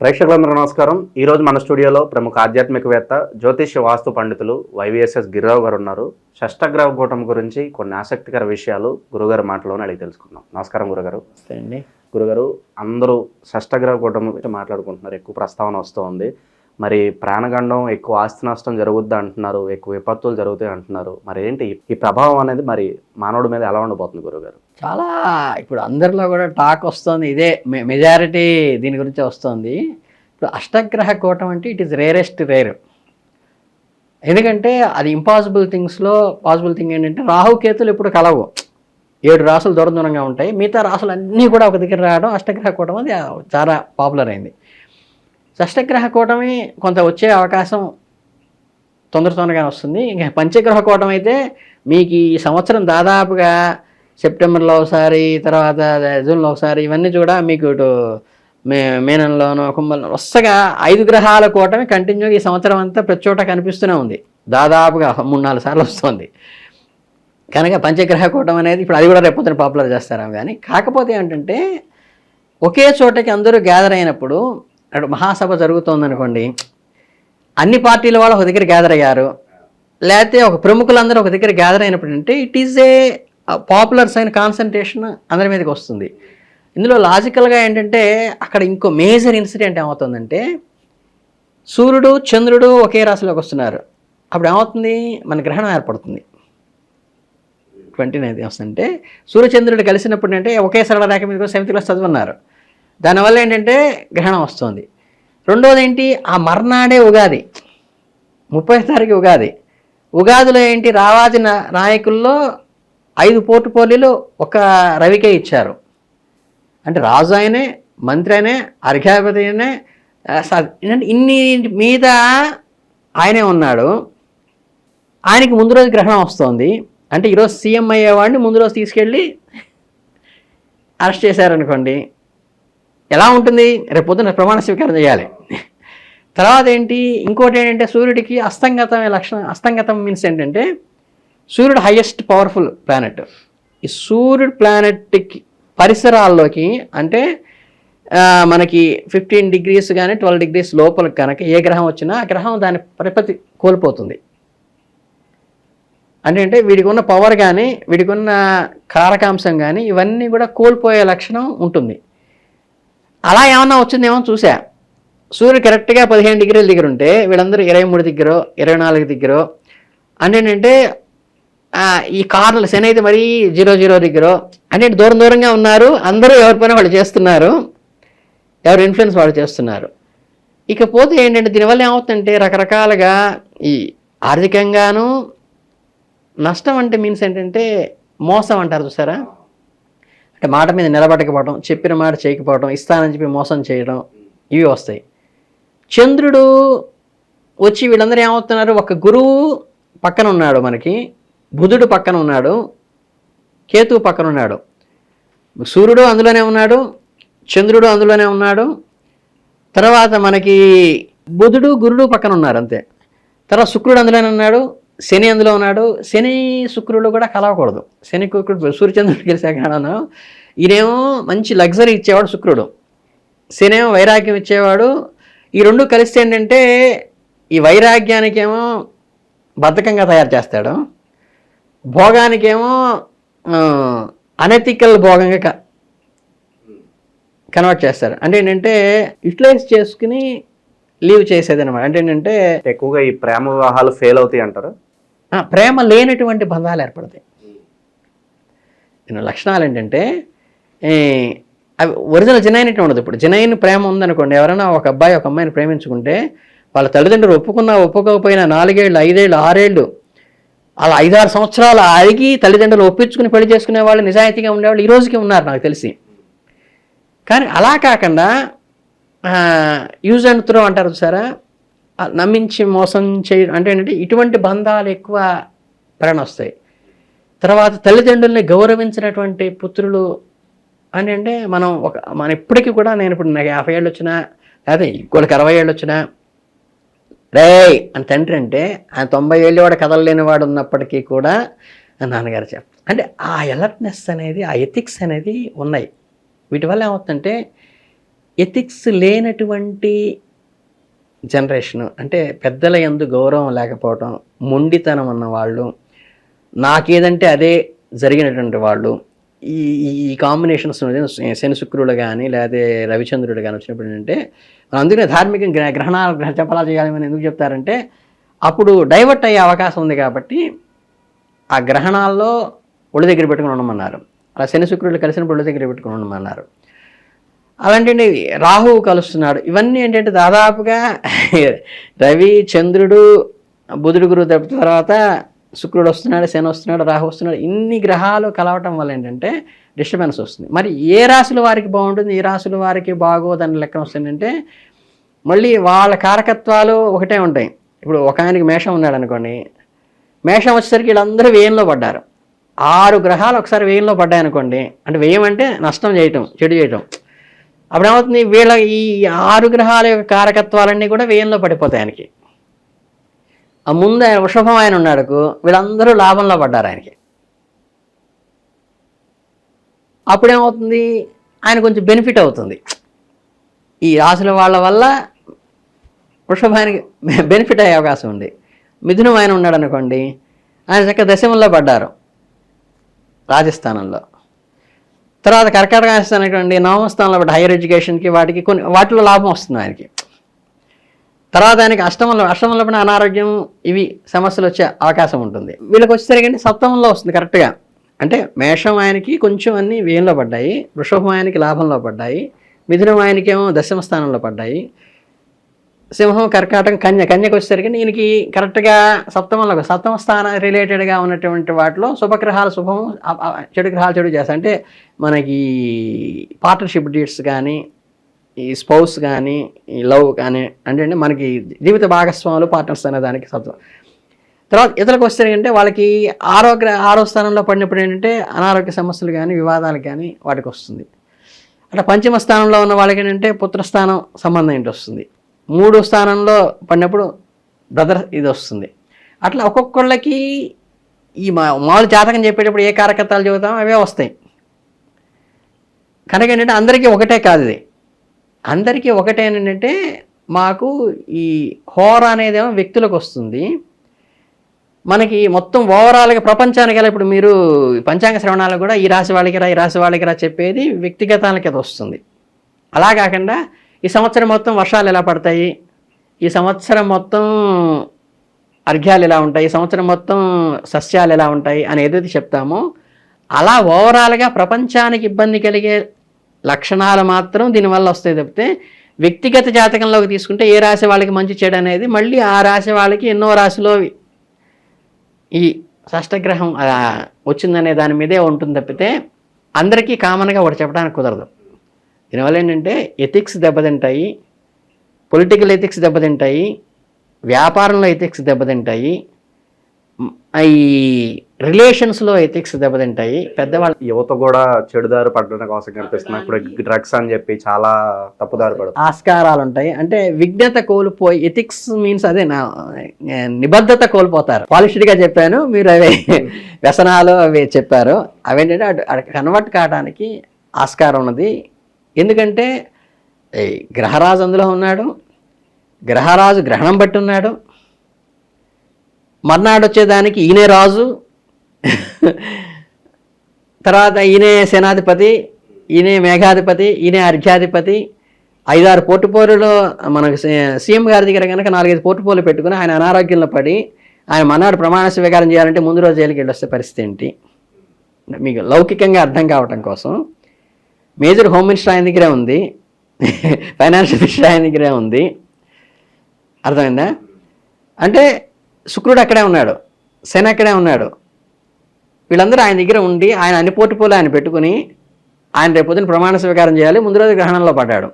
ప్రేక్షకులందరూ నమస్కారం. ఈరోజు మన స్టూడియోలో ప్రముఖ ఆధ్యాత్మికవేత్త జ్యోతిష్య వాస్తు పండితులు వైవిఎస్ఎస్ గిరిరావు గారు ఉన్నారు. షష్టగ్రహ కూటమి గురించి కొన్ని ఆసక్తికర విషయాలు గురుగారు మాటలోనే అడిగి తెలుసుకుందాం. నమస్కారం గురుగారు. అండి గురుగారు, అందరూ షష్టగ్రహ కూటమి గురించి మాట్లాడుకుంటున్నారు, ఎక్కువ ప్రస్తావన వస్తూ ఉంది. మరి ప్రాణగండం, ఎక్కువ ఆస్తి నష్టం జరుగుద్ది అంటున్నారు, ఎక్కువ విపత్తులు జరుగుతాయి అంటున్నారు. మరి ఏంటి ఈ ప్రభావం అనేది మరి మానవుడి మీద ఎలా ఉండబోతుంది గురుగారు? చాలా ఇప్పుడు అందరిలో కూడా టాక్ వస్తుంది, ఇదే మెజారిటీ దీని గురించే వస్తుంది. ఇప్పుడు అష్టగ్రహ కూటం అంటే ఇట్ ఈస్ రేరెస్ట్ రేర్. ఎందుకంటే అది ఇంపాసిబుల్ థింగ్స్లో పాసిబుల్ థింగ్ ఏంటంటే రాహుకేతులు ఇప్పుడు కలవు. 7 రాసులు దూరం దూరంగా ఉంటాయి, మిగతా రాసులు అన్నీ కూడా ఒక దగ్గర రావడం అష్టగ్రహ కూటం అది చాలా పాపులర్ అయింది. షష్టగ్రహ కూటమి కొంత వచ్చే అవకాశం తొందరగానే వస్తుంది. ఇంకా పంచగ్రహ కూటమి అయితే మీకు ఈ సంవత్సరం దాదాపుగా సెప్టెంబర్లో ఒకసారి, తర్వాత జూన్లో ఒకసారి, ఇవన్నీ కూడా మీకు ఇటు మీనంలోనూ కుంభంలో వరుసగా 5 గ్రహాల కూటమి కంటిన్యూగా ఈ సంవత్సరం అంతా ప్రతి చోట కనిపిస్తూనే ఉంది. దాదాపుగా 3-4 సార్లు వస్తుంది. కనుక పంచగ్రహ కూటమి అనేది ఇప్పుడు అది కూడా రేపొద్దున పాపులర్ చేస్తారా. కానీ కాకపోతే ఏంటంటే ఒకే చోటకి అందరూ గ్యాదర్ అయినప్పుడు, అటు మహాసభ జరుగుతోందనుకోండి, అన్ని పార్టీల వాళ్ళు ఒక దగ్గర గ్యాదర్ అయ్యారు, లేకపోతే ఒక ప్రముఖులందరూ ఒక దగ్గర గ్యాదర్ అయినప్పుడు అంటే it is a popular sign concentration అందరి మీదకి వస్తుంది. ఇందులో లాజికల్గా ఏంటంటే అక్కడ ఇంకో మేజర్ ఇన్సిడెంట్ ఏమవుతుందంటే, సూర్యుడు చంద్రుడు ఒకే రాశిలోకి వస్తున్నారు. అప్పుడు ఏమవుతుంది, మన గ్రహణం ఏర్పడుతుంది. 29 వస్తుంటే సూర్యచంద్రుడు కలిసినప్పుడు అంటే ఒకే సరళ రేఖ మీద 7th క్లాస్ చదువున్నారు. దానివల్ల ఏంటంటే గ్రహణం వస్తుంది. రెండోది ఏంటి, ఆ మర్నాడే ఉగాది, 30వ తారీఖు ఉగాది. ఉగాదిలో ఏంటి, రావాజి నాయకుల్లో 5 పోర్టుపోలీలు ఒక రవికే ఇచ్చారు. అంటే రాజు ఆయనే, మంత్రి ఆయనే, అర్ఘ్యాధిపతి ఆయనే, ఇన్ని మీద ఆయనే ఉన్నాడు. ఆయనకి ముందు రోజు గ్రహణం వస్తుంది. అంటే ఈరోజు సీఎం అయ్యేవాడిని ముందు రోజు తీసుకెళ్ళి అరెస్ట్ చేశారనుకోండి, ఎలా ఉంటుంది, రేపు పొద్దున ప్రమాణ స్వీకారం చేయాలి. తర్వాత ఏంటి, ఇంకోటి ఏంటంటే సూర్యుడికి అస్తంగతమే లక్షణం. అస్తంగతం మీన్స్ ఏంటంటే సూర్యుడు హైయెస్ట్ పవర్ఫుల్ ప్లానెట్. ఈ సూర్యుడు ప్లానెట్కి పరిసరాల్లోకి అంటే మనకి 15 degrees కానీ 12 degrees లోపలికి కనుక ఏ గ్రహం వచ్చినా ఆ గ్రహం దాని ప్రతిపత్తి కోల్పోతుంది. అంటే వీడికి ఉన్న పవర్ కానీ వీడికి ఉన్న కారకాంశం కానీ ఇవన్నీ కూడా కోల్పోయే లక్షణం ఉంటుంది. అలా ఏమన్నా వచ్చిందేమో చూసా. సూర్యుడు కరెక్ట్గా 15 degrees దగ్గర ఉంటే వీళ్ళందరూ 23 దగ్గర 24 దగ్గర అంటే ఈ కార్నర్లు శని అయితే మరీ 00 దగ్గర అంటే దూరం దూరంగా ఉన్నారు. అందరూ ఎవరి పైన వాళ్ళు చేస్తున్నారు, ఎవరి ఇన్ఫ్లుయెన్స్ వాళ్ళు చేస్తున్నారు. ఇకపోతే ఏంటంటే దీనివల్ల ఏమవుతుందంటే రకరకాలుగా ఈ ఆర్థికంగాను నష్టం. అంటే మీన్స్ ఏంటంటే మోసం అంటారు చూసారా, అంటే మాట మీద నిలబడకపోవడం, చెప్పిన మాట చేయకపోవడం, ఇస్తానని చెప్పి మోసం చేయడం, ఇవి వస్తాయి. చంద్రుడు వచ్చి వీళ్ళందరూ ఏమవుతున్నారు, ఒక గురువు పక్కన ఉన్నాడు, మనకి బుధుడు పక్కన ఉన్నాడు, కేతువు పక్కన ఉన్నాడు, సూర్యుడు అందులోనే ఉన్నాడు, చంద్రుడు అందులోనే ఉన్నాడు, తర్వాత మనకి బుధుడు గురుడు పక్కన ఉన్నారు అంతే. తర్వాత శుక్రుడు అందులోనే ఉన్నాడు, శని అందులో ఉన్నాడు. శని శుక్రుడు కూడా కలవకూడదు. శని శుక్రుడు సూర్యచంద్రుడు గెలిచాక ఈయనేమో మంచి లగ్జరీ ఇచ్చేవాడు శుక్రుడు, శనేమో వైరాగ్యం ఇచ్చేవాడు. ఈ రెండు కలిస్తే ఏంటంటే ఈ వైరాగ్యానికేమో బద్ధకంగా తయారు చేస్తాడు, భోగానికేమో అనెథికల్ భోగంగా కన్వర్ట్ చేస్తాడు. అంటే ఏంటంటే యూటిలైజ్ చేసుకుని లీవ్ చేసేది అనమాట. అంటే ఏంటంటే ఎక్కువగా ఈ ప్రేమ వివాహాలు ఫెయిల్ అవుతాయి అంటారు. ప్రేమ లేనటువంటి బంధాలు ఏర్పడతాయి. లక్షణాలు ఏంటంటే అవి ఒరిజినల్ జెన్యూన్ ఉండదు. ఇప్పుడు జెన్యూన్ ప్రేమ ఉందనుకోండి, ఎవరైనా ఒక అబ్బాయి ఒక అమ్మాయిని ప్రేమించుకుంటే వాళ్ళ తల్లిదండ్రులు ఒప్పుకున్నా ఒప్పుకోకపోయినా 4 ఏళ్ళు 5 ఏళ్ళు 6 ఏళ్ళు అలా 5-6 సంవత్సరాలు అడిగి తల్లిదండ్రులు ఒప్పించుకుని పెళ్లి చేసుకునే వాళ్ళు, నిజాయితీగా ఉండేవాళ్ళు ఈ రోజుకి ఉన్నారు నాకు తెలిసి. కానీ అలా కాకుండా యూజ్ అండ్ త్రో అంటారు చూసారా, నమ్మించి మోసం చేయడం అంటే ఏంటంటే ఇటువంటి బంధాలు ఎక్కువ ప్రేరణ వస్తాయి. తర్వాత తల్లిదండ్రుల్ని గౌరవించినటువంటి పుత్రులు అని అంటే మనం ఇప్పటికీ కూడా, నేను ఇప్పుడు నాకు 50 ఏళ్ళు వచ్చినా లేకపోతే ఇంకోళ్ళకి 60 ఏళ్ళు వచ్చినా రే అని తండ్రి అంటే ఆయన 90 ఏళ్ళు వాడు కదలలేని వాడు ఉన్నప్పటికీ కూడా నాన్నగారు అంటే ఆ అలర్ట్నెస్ అనేది, ఆ ఎథిక్స్ అనేది ఉన్నాయి. వీటి వల్ల ఏమవుతుందంటే ఎథిక్స్ లేనటువంటి జనరేషన్, అంటే పెద్దల యందు గౌరవం లేకపోవటం, మొండితనం ఉన్న వాళ్ళు, నాకేదంటే అదే జరిగినటువంటి వాళ్ళు, ఈ ఈ కాంబినేషన్స్ శని శుక్రుడు కానీ లేదా రవిచంద్రుడు కానీ వచ్చినప్పుడు ఏంటంటే అందుకనే ధార్మిక గ్రహణాలు జపాలు చేయాలని ఎందుకు చెప్తారంటే అప్పుడు డైవర్ట్ అయ్యే అవకాశం ఉంది కాబట్టి ఆ గ్రహణాల్లో ఒళ్ళు దగ్గర పెట్టుకుని ఉండమన్నారు. అలా శని శుక్రుడు కలిసినప్పుడు ఒళ్ళు దగ్గర పెట్టుకుని ఉండమన్నారు. అలాంటి రాహువు కలుస్తున్నాడు. ఇవన్నీ ఏంటంటే దాదాపుగా రవి చంద్రుడు బుధుడు గురువు తర్వాత శుక్రుడు వస్తున్నాడు, శని వస్తున్నాడు, రాహు వస్తున్నాడు. ఇన్ని గ్రహాలు కలవటం వల్ల ఏంటంటే డిస్టర్బెన్స్ వస్తుంది. మరి ఏ రాశుల వారికి బాగుంటుంది, ఏ రాశుల వారికి బాగోదని లెక్కన వస్తుందంటే మళ్ళీ వాళ్ళ కారకత్వాలు ఒకటే ఉంటాయి. ఇప్పుడు ఒక ఆయనకి మేషం ఉన్నాడు అనుకోండి, మేషం వచ్చేసరికి వీళ్ళందరూ వ్యయంలో పడ్డారు. 6 గ్రహాలు ఒకసారి వ్యయంలో పడ్డాయి అనుకోండి, అంటే వ్యయం అంటే నష్టం చేయటం, చెడు చేయటం. అప్పుడు ఏమవుతుంది, వీళ్ళ ఈ 6 గ్రహాల యొక్క కారకత్వాలన్నీ కూడా వ్యయంలో పడిపోతాయి ఆయనకి. ఆ ముందు ఆయన వృషభం ఆయన ఉన్నాడుకు వీళ్ళందరూ లాభంలో పడ్డారు ఆయనకి. అప్పుడేమవుతుంది, ఆయన కొంచెం బెనిఫిట్ అవుతుంది. ఈ రాశుల వాళ్ళ వల్ల వృషభానికి బెనిఫిట్ అయ్యే అవకాశం ఉంది. మిథునం ఆయన ఉన్నాడు అనుకోండి, ఆయన చక్కగా దశమంలో పడ్డారు రాజస్థానంలో. తర్వాత కర్కాటక రాజస్థానం అనుకోండి, నవమ స్థానంలో పడ్డ హైయర్ ఎడ్యుకేషన్కి వాటికి వాటిలో లాభం వస్తుంది ఆయనకి. తర్వాత ఆయనకి అష్టమంలో పడిన అనారోగ్యం ఇవి సమస్యలు వచ్చే అవకాశం ఉంటుంది. వీళ్ళకి వచ్చేసరికి సప్తమంలో వస్తుంది కరెక్ట్గా. అంటే మేషం ఆయనకి కొంచెం అన్ని వ్యయంలో పడ్డాయి, వృషభం ఆయనకి లాభంలో పడ్డాయి, మిథునం ఆయనకేమో దశమ స్థానంలో పడ్డాయి, సింహం కర్కాటకం కన్యకు వచ్చేసరికి ఈయనకి కరెక్ట్గా సప్తమ స్థానం రిలేటెడ్గా ఉన్నటువంటి వాటిలో శుభగ్రహాలు శుభం, చెడు గ్రహాలు చెడు చేస్తాయి. అంటే మనకి పార్ట్నర్షిప్ డీట్స్ కానీ, ఈ స్పౌస్ కానీ, ఈ లవ్ కానీ, అంటే మనకి జీవిత భాగస్వాములు పార్ట్నర్స్ అనే దానికి సప్తం. తర్వాత ఇతరులకు వస్తే వాళ్ళకి ఆరో స్థానంలో పడినప్పుడు ఏంటంటే అనారోగ్య సమస్యలు కానీ, వివాదాలు కానీ వాటికి వస్తుంది. అట్లా పంచమ స్థానంలో ఉన్న వాళ్ళకి ఏంటంటే పుత్రస్థానం సంబంధం ఏంటి వస్తుంది. 3వ స్థానంలో పడినప్పుడు బ్రదర్ ఇది వస్తుంది. అట్లా ఒక్కొక్కళ్ళకి ఈ మామూలు జాతకం చెప్పేటప్పుడు ఏ కారకత్వాలు చెబుతామో అవే వస్తాయి. కనుక ఏంటంటే అందరికీ ఒకటే కాదు, ఇది అందరికీ ఒకటే ఏంటంటే మాకు ఈ హోర అనేదేమో వ్యక్తులకు వస్తుంది, మనకి మొత్తం ఓవరాల్గా ప్రపంచానికి ఎలా ఇప్పుడు మీరు పంచాంగ శ్రవణాలు కూడా ఈ రాశి వాళ్ళకి రా, ఈ రాశి వాళ్ళకి రా చెప్పేది వ్యక్తిగతాలకి అది వస్తుంది. అలా కాకుండా ఈ సంవత్సరం మొత్తం వర్షాలు ఎలా పడతాయి, ఈ సంవత్సరం మొత్తం అర్ఘ్యాలు ఎలా ఉంటాయి, ఈ సంవత్సరం మొత్తం సస్యాలు ఎలా ఉంటాయి అని ఏదైతే చెప్తామో అలా ఓవరాల్గా ప్రపంచానికి ఇబ్బంది కలిగే లక్షణాలు మాత్రం దీనివల్ల వస్తాయి తప్పితే వ్యక్తిగత జాతకంలోకి తీసుకుంటే ఏ రాశి వాళ్ళకి మంచి చెడు అనేది మళ్ళీ ఆ రాశి వాళ్ళకి ఎన్నో రాశిలో ఈ షష్టగ్రహం వచ్చిందనే దాని మీదే ఉంటుంది తప్పితే అందరికీ కామన్గా ఒకటి చెప్పడానికి కుదరదు. దీనివల్ల ఏంటంటే ఎథిక్స్ దెబ్బతింటాయి, పొలిటికల్ ఎథిక్స్ దెబ్బతింటాయి, వ్యాపారంలో ఎథిక్స్ దెబ్బతింటాయి, ఈ రిలేషన్స్లో ఎథిక్స్ దెబ్బతింటాయి. పెద్దవాళ్ళు యువత కూడా చెడుదారి పడడం కోసం కనిపిస్తున్నాయి. ఇప్పుడు డ్రగ్స్ అని చెప్పి చాలా తప్పుదారి పడుతుంది, ఆస్కారాలు ఉంటాయి. అంటే విజ్ఞత కోల్పోయి, ఎథిక్స్ మీన్స్ అదే నిబద్ధత కోల్పోతారు. పాలిష్డ్గా చెప్పాను, మీరు అవే వ్యసనాలు అవి చెప్పారు. అవేంటంటే కన్వర్ట్ కావడానికి ఆస్కారం ఉన్నది. ఎందుకంటే గ్రహరాజు అందులో ఉన్నాడు, గ్రహరాజు గ్రహణం బట్టి ఉన్నాడు, మర్నాడు వచ్చేదానికి ఈయనే రాజు, తర్వాత ఈయనే సేనాధిపతి, ఈయనే మేఘాధిపతి, ఈయనే అర్ఘ్యాధిపతి. 5-6 పోర్టుపోరులో మనకు సీఎం గారి దగ్గర కనుక 4-5 పోర్టుపోర్లు పెట్టుకుని ఆయన అనారోగ్యంలో పడి ఆయన మర్నాడు ప్రమాణ స్వీకారం చేయాలంటే ముందు రోజు జైలుకి వెళ్ళి వస్తే పరిస్థితి ఏంటి మీకు లౌకికంగా అర్థం కావటం కోసం. మేజర్ హోమ్ మినిస్టర్ ఆయన దగ్గరే ఉంది, ఫైనాన్షియల్ మినిస్టర్ ఆయన దగ్గరే ఉంది. అర్థమైందా? అంటే శుక్రుడు అక్కడే ఉన్నాడు, శని అక్కడే ఉన్నాడు. వీళ్ళందరూ ఆయన దగ్గర ఉండి ఆయన అన్ని పోర్టుపోలు ఆయన పెట్టుకుని ఆయన రేపొద్దున ప్రమాణ స్వీకారం చేయాలి, ముందు రోజు గ్రహణంలో పడ్డాడు.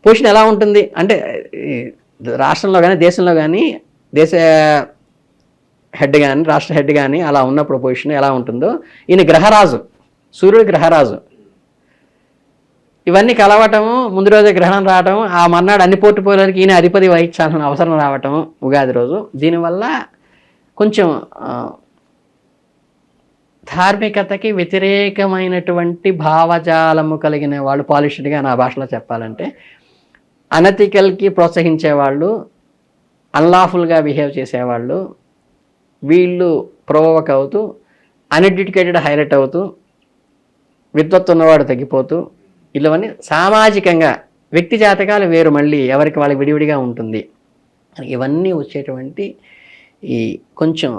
పొజిషన్ ఎలా ఉంటుంది అంటే రాష్ట్రంలో కానీ దేశంలో కానీ దేశ హెడ్ కానీ రాష్ట్ర హెడ్ కానీ అలా ఉన్నప్పుడు పొజిషన్ ఎలా ఉంటుందో ఈయన గ్రహరాజు, సూర్యుడు గ్రహరాజు. ఇవన్నీ కలవటము, ముందు రోజు గ్రహణం రావటం, ఆ మర్నాడు అన్ని పోర్టుపోలకి ఈయన అధిపతి వహించాల్సిన అవసరం రావటం ఉగాది రోజు. దీనివల్ల కొంచెం ధార్మికతకి వ్యతిరేకమైనటువంటి భావజాలము కలిగిన వాళ్ళు, పాలిష్డ్గా నా భాషలో చెప్పాలంటే అనతికల్కి ప్రోత్సహించేవాళ్ళు, అన్లాఫుల్గా బిహేవ్ చేసేవాళ్ళు, వీళ్ళు ప్రొవోక్ అవుతూ అన్ఎడ్యుకేటెడ్ హైలైట్ అవుతూ విద్వత్తు ఉన్నవాడు తగ్గిపోతూ, ఇవన్నీ సామాజికంగా వ్యక్తి జాతకాలు వేరు, మళ్ళీ ఎవరికి వాళ్ళకి విడివిడిగా ఉంటుంది. ఇవన్నీ వచ్చేటువంటి ఈ కొంచెం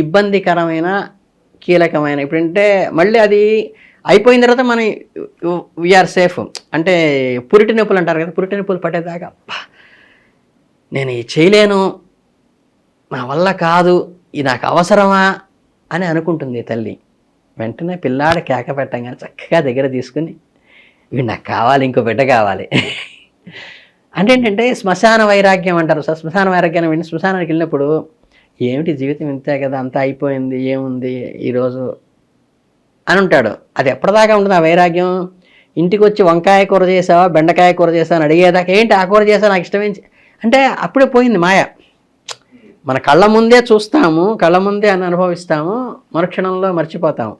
ఇబ్బందికరమైన కీలకమైన, ఇప్పుడంటే మళ్ళీ అది అయిపోయిన తర్వాత మనం వీఆర్ సేఫ్. అంటే పురిటి నొప్పులు అంటారు కదా, పురిటి నొప్పులు పట్టేదాకా నేను ఇది చేయలేను, నా వల్ల కాదు, ఇది నాకు అవసరమా అని అనుకుంటుంది తల్లి. వెంటనే పిల్లాడు కేక పెట్టంగానే చక్కగా దగ్గర తీసుకుని, ఇవి నాకు కావాలి, ఇంకో బిడ్డ కావాలి అంటే ఏంటంటే శ్మశాన వైరాగ్యం అంటారు సార్. శ్మశాన వైరాగ్యాన్ని విని శ్మశానానికి వెళ్ళినప్పుడు ఏమిటి జీవితం ఇంతే కదా, అంతా అయిపోయింది, ఏముంది ఈరోజు అని ఉంటాడు. అది ఎప్పటిదాకా ఉంటుంది ఆ వైరాగ్యం? ఇంటికి వచ్చి వంకాయ కూర చేసావా, బెండకాయ కూర చేసావా అని అడిగేదాకా, ఏంటి ఆ కూర చేసావా, నాకు ఇష్టమేంచి అంటే అప్పుడే పోయింది మాయ. మన కళ్ళ ముందే చూస్తాము, కళ్ళ ముందే అని అనుభవిస్తాము, మరుక్షణంలో మర్చిపోతాము.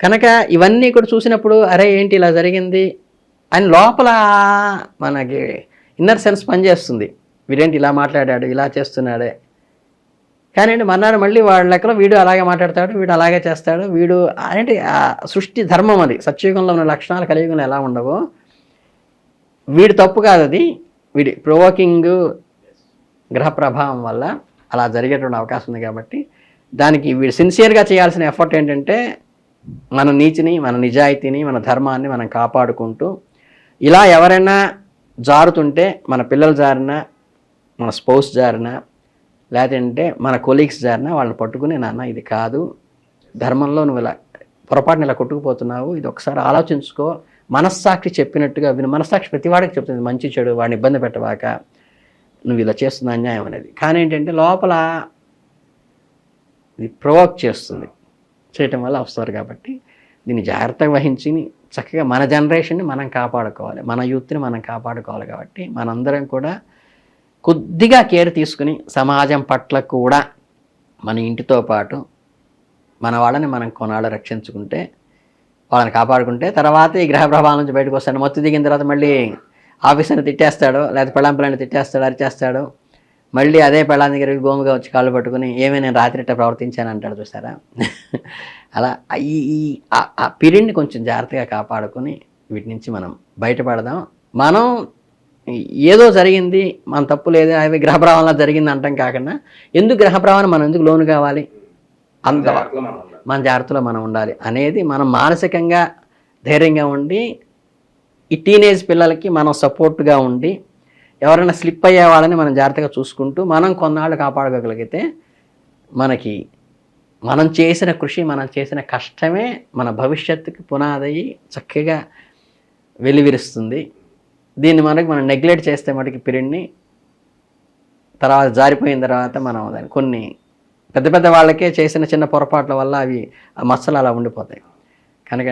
కనుక ఇవన్నీ కూడా చూసినప్పుడు అరే ఏంటి ఇలా జరిగింది అని లోపల మనకి ఇన్నర్ సెన్స్ పనిచేస్తుంది. వీడేంటి ఇలా మాట్లాడాడు, ఇలా చేస్తున్నాడే. కానీ మన్నాడు మళ్ళీ వాళ్ళ లెక్కలో వీడు అలాగే మాట్లాడతాడు, వీడు అలాగే చేస్తాడు, వీడు అంటే సృష్టి ధర్మం అది. సత్యయుగంలో ఉన్న లక్షణాలు కలియుగంలో ఎలా ఉండవో, వీడి తప్పు కాదు అది, వీడి ప్రొవోకింగ్ గ్రహ ప్రభావం వల్ల అలా జరిగేటువంటి అవకాశం ఉంది. కాబట్టి దానికి వీడు సిన్సియర్గా చేయాల్సిన ఎఫర్ట్ ఏంటంటే మన నీతిని, మన నిజాయితీని, మన ధర్మాన్ని మనం కాపాడుకుంటూ, ఇలా ఎవరైనా జారుతుంటే, మన పిల్లలు జారినా, మన స్పౌస్ జారినా, లేదంటే మన కొలీగ్స్ జారినా వాళ్ళని పట్టుకుని, నాన్న ఇది కాదు, ధర్మంలో నువ్వు ఇలా పొరపాటున ఇలా కొట్టుకుపోతున్నావు, ఇది ఒకసారి ఆలోచించుకో, మనస్సాక్షి చెప్పినట్టుగా విను. మనస్సాక్షి ప్రతివాడికి చెప్తుంది మంచి చెడు, వాడిని ఇబ్బంది పెట్టవాక, నువ్వు ఇలా చేస్తున్న అన్యాయం అనేది. కానీ ఏంటంటే లోపల ఇది ప్రొవోక్ చేస్తుంది, చేయటం వల్ల వస్తారు. కాబట్టి దీన్ని జాగ్రత్తగా వహించి చక్కగా మన జనరేషన్ని మనం కాపాడుకోవాలి, మన యూత్ని మనం కాపాడుకోవాలి. కాబట్టి మనందరం కూడా కొద్దిగా కేర్ తీసుకుని సమాజం పట్ల కూడా మన ఇంటితో పాటు మన వాళ్ళని మనం కొనాళ్ళు రక్షించుకుంటే, వాళ్ళని కాపాడుకుంటే, తర్వాత ఈ గ్రహ ప్రభావం నుంచి బయటకు వస్తాడు. మత్తు దిగిన తర్వాత మళ్ళీ ఆఫీసర్ని తిట్టేస్తాడు, లేదా పెళ్ళాం పిల్లని తిట్టేస్తాడు, అరిచేస్తాడు. మళ్ళీ అదే పెళ్ళాం దగ్గరికి గోముగా వచ్చి కాళ్ళు పట్టుకుని ఏమీ నేను రాత్రిట ప్రవర్తించాను అంటాడు, చూసారా? అలా ఆ పీరియడ్ని కొంచెం జాగ్రత్తగా కాపాడుకొని వీటి నుంచి మనం బయటపడదాం. మనం ఏదో జరిగింది, మన తప్పు లేదు, అవి గ్రహ ప్రభావంలో జరిగింది అంటాం కాకుండా, ఎందుకు గ్రహ ప్రభావం మనం ఎందుకు లోను కావాలి, అంత మన జాగ్రత్తలో మనం ఉండాలి అనేది మనం మానసికంగా ధైర్యంగా ఉండి, ఈ టీనేజ్ పిల్లలకి మనం సపోర్ట్గా ఉండి, ఎవరైనా స్లిప్ అయ్యే వాళ్ళని మనం జాగ్రత్తగా చూసుకుంటూ మనం కొన్నాళ్ళు కాపాడుకోగలిగితే, మనకి మనం చేసిన కృషి, మనం చేసిన కష్టమే మన భవిష్యత్తుకి పునాదయ్యి చక్కగా వెలివిరుస్తుంది. దీన్ని మనం నెగ్లెక్ట్ చేస్తే మటుకి పీరియడ్ని, తర్వాత జారిపోయిన తర్వాత మనం దాన్ని కొన్ని పెద్ద పెద్ద వాళ్ళకే చేసిన చిన్న పొరపాట్ల వల్ల అవి ఆ మచ్చలు అలా ఉండిపోతాయి. కనుక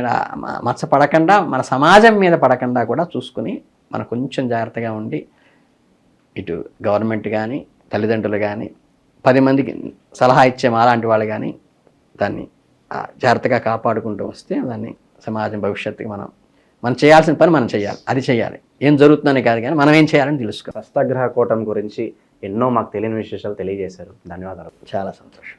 మచ్చ పడకుండా, మన సమాజం మీద పడకుండా కూడా చూసుకుని మనం కొంచెం జాగ్రత్తగా ఉండి, ఇటు గవర్నమెంట్ కానీ, తల్లిదండ్రులు కానీ, 10 మందికి సలహా ఇచ్చే అలాంటి వాళ్ళు కానీ దాన్ని జాగ్రత్తగా కాపాడుకుంటూ వస్తే, దాన్ని సమాజం భవిష్యత్తుకి మనం చేయాల్సిన పని మనం చేయాలి. అది చేయాలి, ఏం జరుగుతుందని కాదు కానీ మనం ఏం చేయాలని తెలుసుకోవాలి. హస్తగ్రహ కూటమి గురించి ఎన్నో మాకు తెలియని విశేషాలు తెలియజేశారు. ధన్యవాదాలు. చాలా సంతోషం.